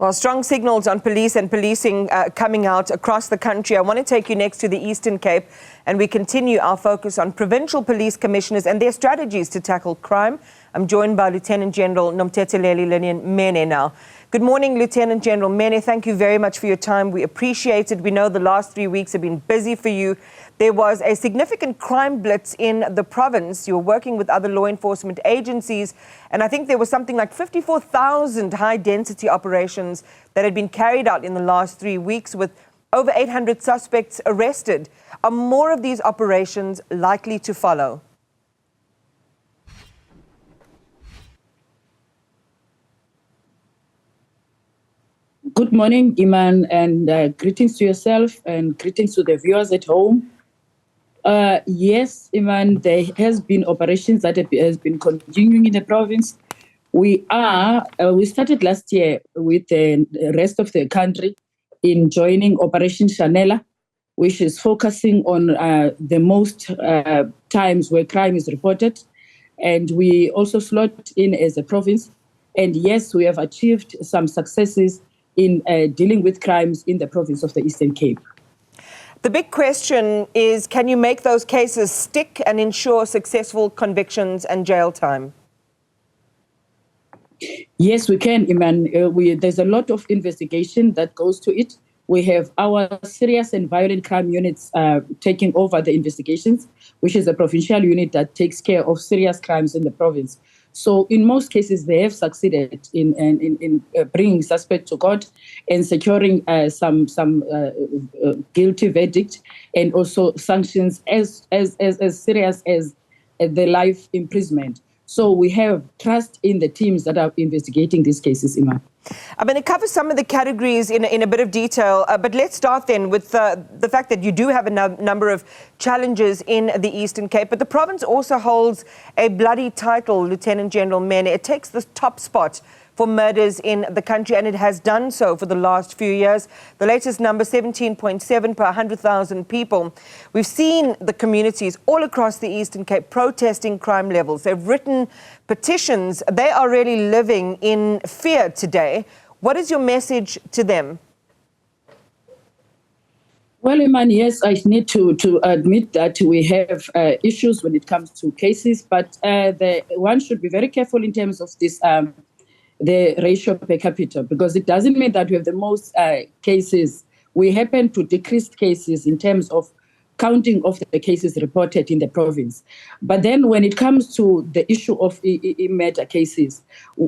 Well, strong signals on police and policing coming out across the country. I want to take you next to the Eastern Cape, and we continue our focus on provincial police commissioners and their strategies to tackle crime. I'm joined by Lieutenant General Nomthetheleli Lillian Mene now. Good morning, Lieutenant General Mene. Thank you very much for your time. We appreciate it. We know the last 3 weeks have been busy for you. There was a significant crime blitz in the province. You were working with other law enforcement agencies, and I think there was something like 54,000 high-density operations that had been carried out in the last 3 weeks with over 800 suspects arrested. Are more of these operations likely to follow? Good morning, Iman, and greetings to yourself and greetings to the viewers at home. Yes, Iman, there has been operations that has been continuing in the province. We started last year with the rest of the country in joining Operation Shanela, which is focusing on the most times where crime is reported. And we also slot in as a province. And yes, we have achieved some successes in dealing with crimes in the province of the Eastern Cape. The big question is, can you make those cases stick and ensure successful convictions and jail time? Yes, we can, Iman. There's a lot of investigation that goes to it. We have our serious and violent crime units taking over the investigations, which is a provincial unit that takes care of serious crimes in the province. So in most cases, they have succeeded in bringing suspects to court and securing some guilty verdict and also sanctions as serious as the life imprisonment. So we have trust in the teams that are investigating these cases, Iman. I'm going to cover some of the categories in a bit of detail, but let's start then with the fact that you do have a number of challenges in the Eastern Cape, but the province also holds a bloody title, Lieutenant General Mene. It takes the top spot for murders in the country, and it has done so for the last few years. The latest number, 17.7 per 100,000 people. We've seen the communities all across the Eastern Cape protesting crime levels. They've written petitions. They are really living in fear today. What is your message to them? Well, Iman, yes, I need to admit that we have issues when it comes to cases, but one should be very careful in terms of this the ratio per capita, because it doesn't mean that we have the most cases. We happen to decrease cases in terms of counting of the cases reported in the province. But then when it comes to the issue of murder cases,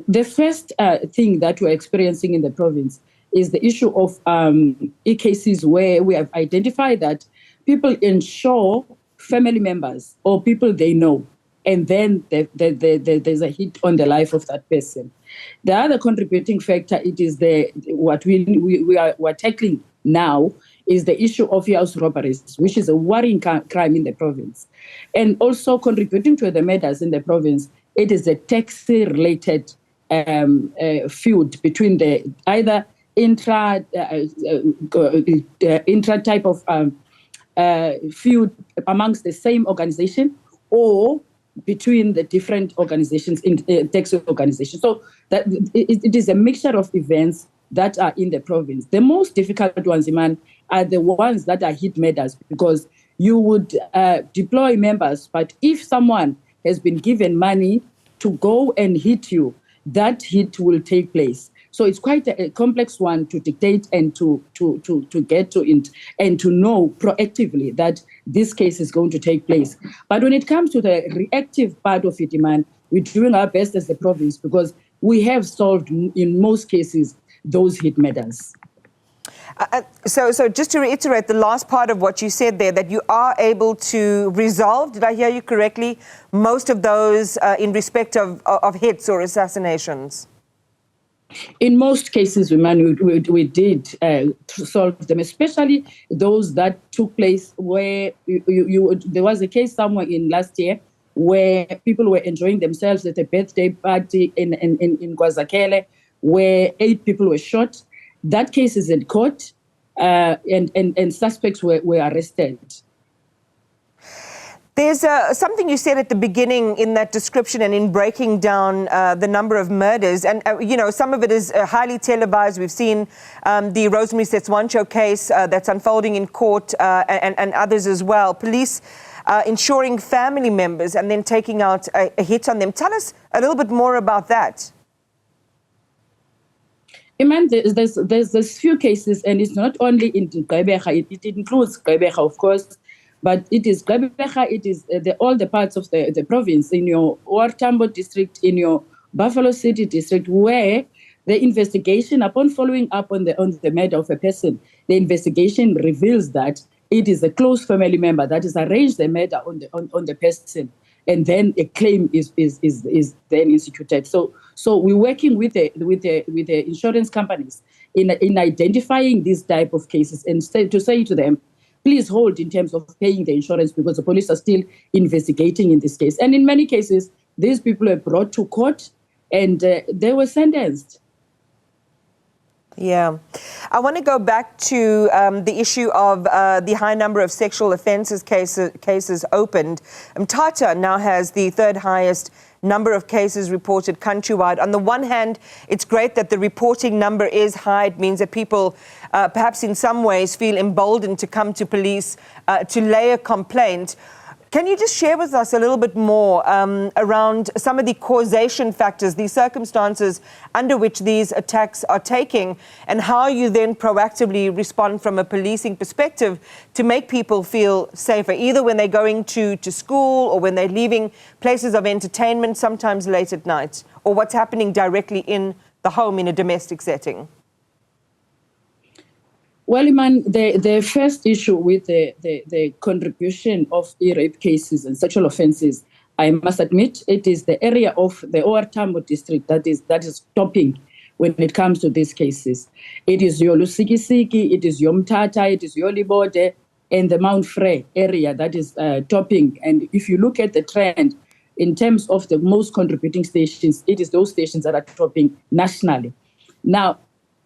the first thing that we're experiencing in the province is the issue of cases where we have identified that people ensure family members or people they know, and then there's a hit on the life of that person. The other contributing factor, it is what we're tackling now, is the issue of house robberies, which is a worrying crime in the province. And also contributing to the murders in the province, it is a taxi-related feud between the either intra type of feud amongst the same organization or between the different organizations, in taxi organizations. So that it is a mixture of events that are in the province. The most difficult ones, Iman, are the ones that are hit murders, because you would deploy members, but if someone has been given money to go and hit you, that hit will take place. So it's quite a complex one to dictate and to get to it and to know proactively that this case is going to take place. But when it comes to the reactive part of it, Iman, we're doing our best as the province, because we have solved in most cases those hit murders. So just to reiterate the last part of what you said there, that you are able to resolve, did I hear you correctly, most of those in respect of hits or assassinations? In most cases, we did solve them, especially those that took place where there was a case somewhere in last year where people were enjoying themselves at a birthday party in KwaZakele, where 8 people were shot. That case is in court, and suspects were arrested. There's something you said at the beginning in that description and in breaking down the number of murders. And, some of it is highly televised. We've seen the Rosemary Setswancho case that's unfolding in court and others as well. Police insuring family members and then taking out a hit on them. Tell us a little bit more about that. Iman, there's few cases, and it's not only in Gqeberha, it includes Gqeberha, of course, but it is Gqeberha, it is all the parts of the province, in your OR Tambo district, in your Buffalo City district, where the investigation, upon following up on the murder of a person, the investigation reveals that it is a close family member that has arranged the murder on the person, and then a claim is then instituted. So we're working with the insurance companies in identifying these type of cases and to say to them, please hold in terms of paying the insurance, because the police are still investigating in this case. And in many cases, these people were brought to court and they were sentenced. Yeah. I want to go back to the issue of the high number of sexual offences cases opened. Tata now has the third highest number of cases reported countrywide. On the one hand, it's great that the reporting number is high. It means that people perhaps in some ways feel emboldened to come to police to lay a complaint. Can you just share with us a little bit more around some of the causation factors, the circumstances under which these attacks are taking, and how you then proactively respond from a policing perspective to make people feel safer, either when they're going to school or when they're leaving places of entertainment, sometimes late at night, or what's happening directly in the home in a domestic setting? Well, Iman, the first issue with the contribution of rape cases and sexual offences, I must admit, it is the area of the OR Tambo district that is topping when it comes to these cases. It is your Lusikisiki, it is your Mthatha, it is your Libode, and the Mount Frere area that is topping. And if you look at the trend in terms of the most contributing stations, it is those stations that are topping nationally. Now,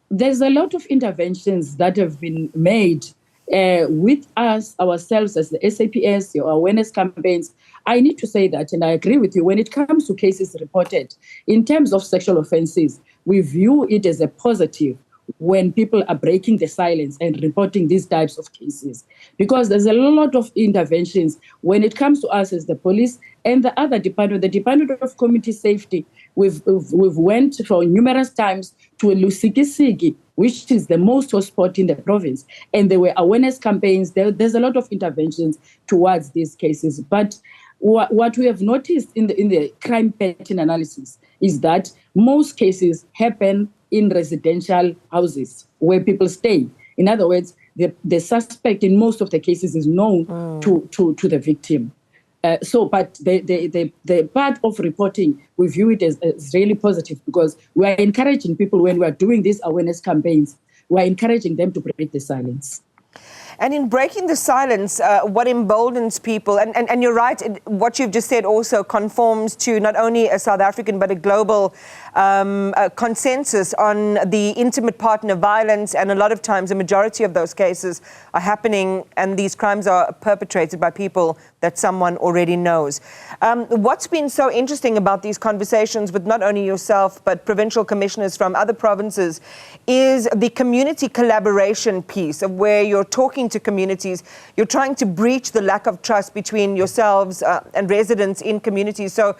there's a lot of interventions that have been made with us, ourselves as the SAPS, your awareness campaigns. I need to say that, and I agree with you, when it comes to cases reported, in terms of sexual offences, we view it as a positive when people are breaking the silence and reporting these types of cases. Because there's a lot of interventions when it comes to us as the police and the other department, the Department of Community Safety. We've went for numerous times to Lusikisiki, which is the most hotspot in the province. And there were awareness campaigns. There's a lot of interventions towards these cases. But what we have noticed in the crime pattern analysis is that most cases happen in residential houses where people stay. In other words, the suspect in most of the cases is known to the victim. But the part of reporting, we view it as really positive, because we are encouraging people, when we are doing these awareness campaigns, we are encouraging them to break the silence. And in breaking the silence, what emboldens people, and you're right, what you've just said also conforms to not only a South African but a global consensus on the intimate partner violence, and a lot of times a majority of those cases are happening and these crimes are perpetrated by people that someone already knows. What's been so interesting about these conversations with not only yourself but provincial commissioners from other provinces is the community collaboration piece of where you're talking to communities, you're trying to breach the lack of trust between yourselves and residents in communities. So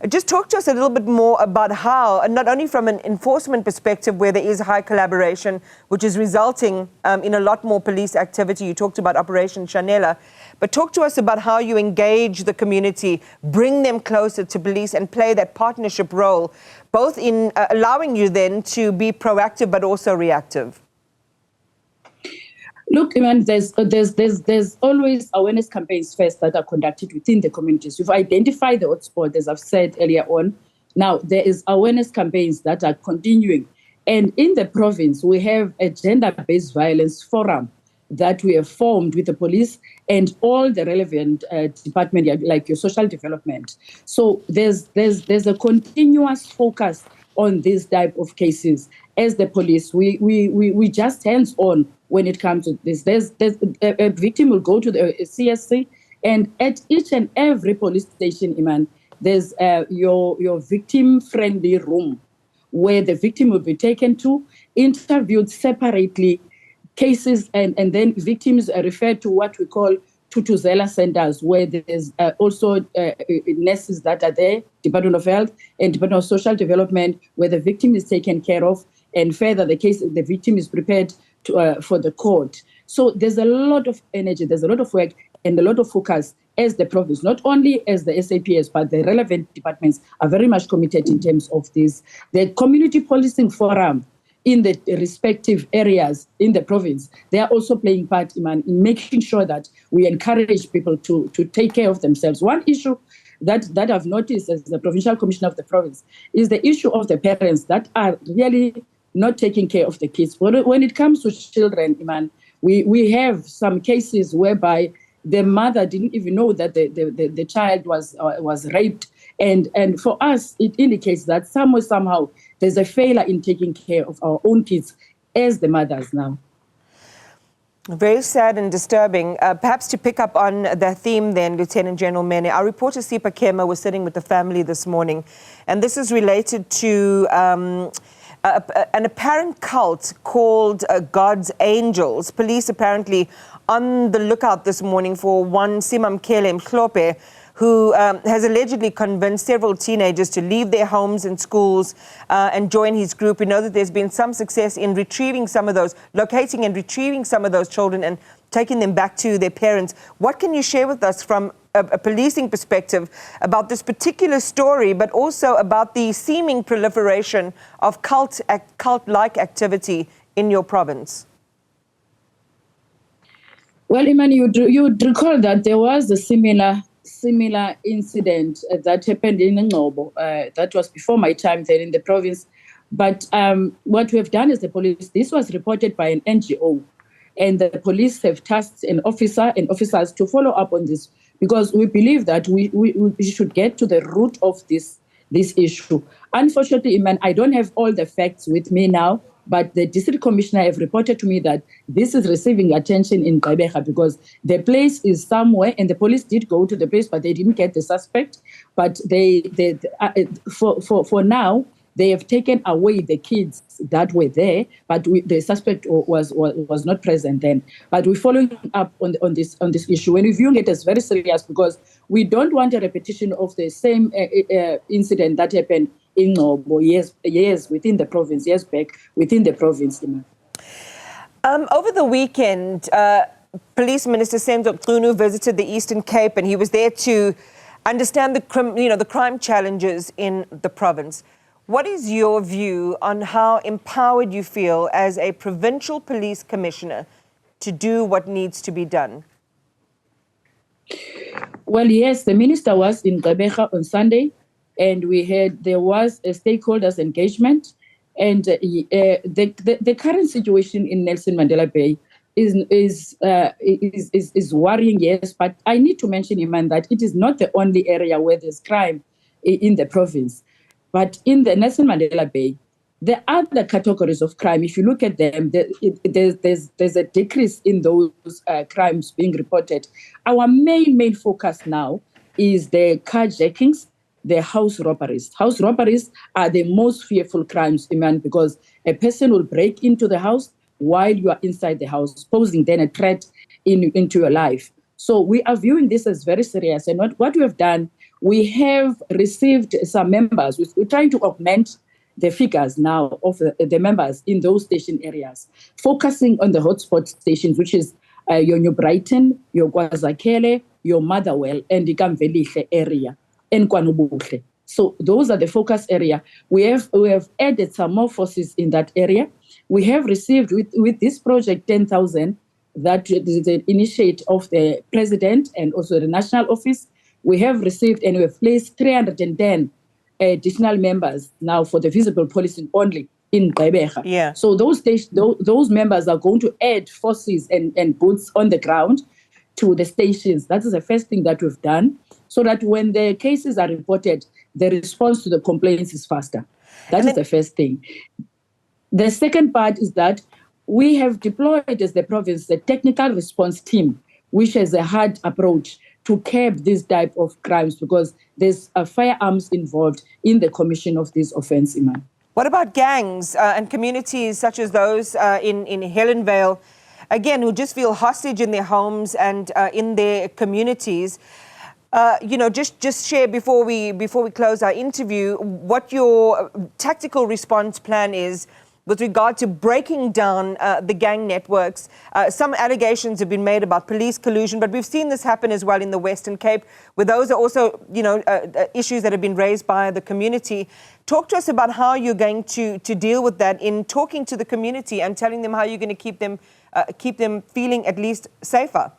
just talk to us a little bit more about how, and not only from an enforcement perspective where there is high collaboration, which is resulting in a lot more police activity. You talked about Operation Chanela, but talk to us about how you engage the community, bring them closer to police and play that partnership role, both in allowing you then to be proactive but also reactive. Look, Iman, there's always awareness campaigns first that are conducted within the communities. You've identified the hotspot, as I've said earlier on. Now, there is awareness campaigns that are continuing. And in the province, we have a gender-based violence forum that we have formed with the police and all the relevant departments, like your social development. So there's a continuous focus on this type of cases. As the police, we just hands-on when it comes to this. There's a victim will go to the CSC And at each and every police station, Iman, there's your victim-friendly room where the victim will be taken to, interviewed separately, cases, and then victims are referred to what we call Tutuzela centers, where there's also nurses that are there, Department of Health and Department of Social Development, where the victim is taken care of, and further the victim is prepared for the court. So there's a lot of energy, there's a lot of work and a lot of focus as the province, not only as the SAPS, but the relevant departments are very much committed in terms of this. The Community Policing Forum in the respective areas in the province, they are also playing part, Iman, in making sure that we encourage people to take care of themselves. One issue that I've noticed as the Provincial Commissioner of the province is the issue of the parents that are really not taking care of the kids. When it comes to children, Iman, we have some cases whereby the mother didn't even know that the child was raped. And for us, it indicates that somehow there's a failure in taking care of our own kids as the mothers now. Very sad and disturbing. Perhaps to pick up on the theme then, Lieutenant General Mene, our reporter Sipa Kema was sitting with the family this morning, and this is related to an apparent cult called God's Angels. Police apparently on the lookout this morning for one Simamkele Mhlope, who has allegedly convinced several teenagers to leave their homes and schools and join his group. We know that there's been some success in retrieving some of those, locating and retrieving some of those children and taking them back to their parents. What can you share with us from a policing perspective about this particular story, but also about the seeming proliferation of cult-like activity in your province? Well, Iman, you'd recall that there was a similar incident that happened in Ngobo. That was before my time there in the province. But what we have done as the police, this was reported by an NGO, and the police have tasked an officer and officers to follow up on this, because we believe that we should get to the root of this issue. Unfortunately, Iman, I don't have all the facts with me now, but the district commissioner have reported to me that this is receiving attention in Gqeberha because the place is somewhere, and the police did go to the place, but they didn't get the suspect. But for now, they have taken away the kids that were there, but the suspect was not present then. But we're following up on this issue, and we're viewing it as very serious because we don't want a repetition of the same incident that happened in Ngobo years within the province, years back within the province. Over the weekend, Police Minister Senzo Qunu visited the Eastern Cape, and he was there to understand the crime challenges in the province. What is your view on how empowered you feel as a provincial police commissioner to do what needs to be done? Well, yes, the minister was in Gqeberha on Sunday, and there was a stakeholders engagement, and the current situation in Nelson Mandela Bay is worrying, yes. But I need to mention, Iman, that it is not the only area where there's crime in the province. But in the Nelson Mandela Bay, the other categories of crime, if you look at them, there's a decrease in those crimes being reported. Our main focus now is the carjackings, the house robberies. House robberies are the most fearful crimes, Iman, because a person will break into the house while you are inside the house, posing then a threat into your life. So we are viewing this as very serious. And what we have done, we have received some members. We're trying to augment the figures now of the members in those station areas, focusing on the hotspot stations, which is your New Brighton, your KwaZakhele, your Motherwell, and the Kamvelihle area, and KwaNobuhle. So those are the focus area. We have added some more forces in that area. We have received with this project 10,000 that is the initiate of the president and also the national office. We have received and we have placed 310 additional members now for the visible policing only in Gqeberha. Yeah. So those members are going to add forces and boots on the ground to the stations. That is the first thing that we've done, so that when the cases are reported, the response to the complaints is faster. That is the first thing. The second part is that we have deployed as the province the technical response team, which has a hard approach to curb this type of crimes, because there's firearms involved in the commission of this offense, Iman. What about gangs and communities such as those in Helenvale, again, who just feel hostage in their homes and in their communities? Just share before we close our interview what your tactical response plan is with regard to breaking down the gang networks. Some allegations have been made about police collusion, but we've seen this happen as well in the Western Cape, where those are also, issues that have been raised by the community. Talk to us about how you're going to deal with that in talking to the community and telling them how you're going to keep them feeling at least safer.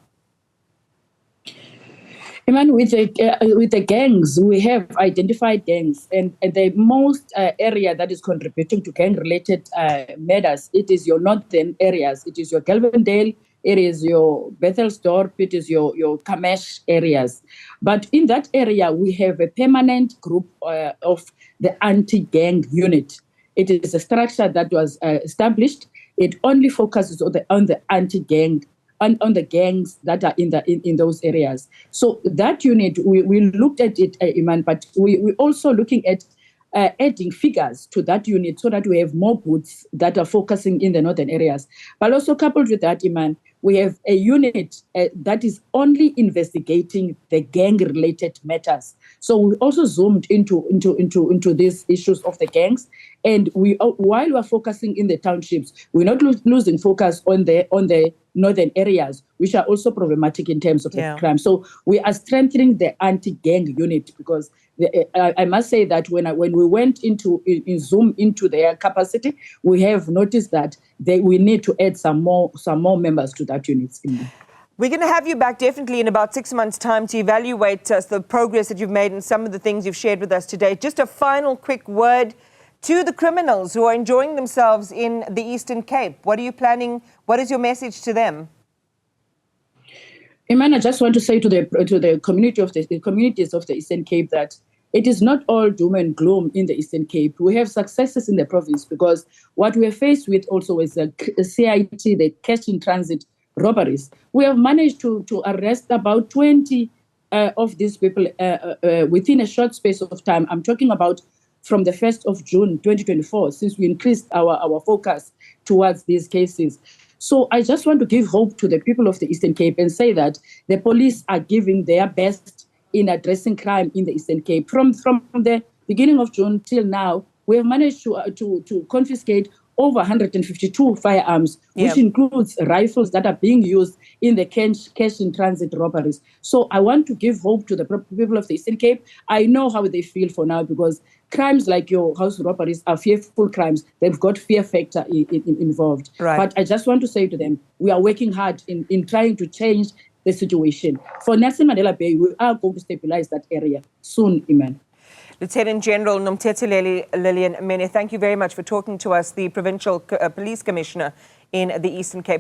Iman, with the gangs, we have identified gangs, and the most area that is contributing to gang-related matters, it is your northern areas. It is your Galvandale, it is your Bethelsdorp, it is your Kamesh areas. But in that area, we have a permanent group of the anti-gang unit. It is a structure that was established. It only focuses on the anti-gang, on the gangs that are in those areas. So that unit, we looked at it, Iman, but we're also looking at adding figures to that unit so that we have more boots that are focusing in the northern areas. But also coupled with that, Iman, we have a unit that is only investigating the gang-related matters. So we also zoomed into these issues of the gangs, and while we're focusing in the townships, we're not losing focus on the northern areas, which are also problematic in terms of the crime. So we are strengthening the anti-gang unit, because I must say that when we went in zoom into their capacity, we have noticed that we need to add some more members to that unit. We're going to have you back definitely in about 6 months' time to evaluate the progress that you've made and some of the things you've shared with us today. Just a final quick word to the criminals who are enjoying themselves in the Eastern Cape. What are you planning? What is your message to them? Iman, I just want to say to the communities of the Eastern Cape that it is not all doom and gloom in the Eastern Cape. We have successes in the province, because what we are faced with also is the CIT, the cash in transit robberies. We have managed to arrest about 20 of these people within a short space of time. I'm talking about from the 1st of June 2024, since we increased our focus towards these cases. So I just want to give hope to the people of the Eastern Cape and say that the police are giving their best in addressing crime in the Eastern Cape. From the beginning of June till now, we have managed to confiscate over 152 firearms, which includes rifles that are being used in the cash in transit robberies. So I want to give hope to the people of the Eastern Cape. I know how they feel for now, because crimes like your house robberies are fearful crimes. They've got fear factor involved. Right. But I just want to say to them, we are working hard in trying to change the situation. For Nelson Mandela Bay, we are going to stabilize that area soon, Iman. Lieutenant General Nomthetheleli Lillian Mene, thank you very much for talking to us, the Provincial Police Commissioner in the Eastern Cape.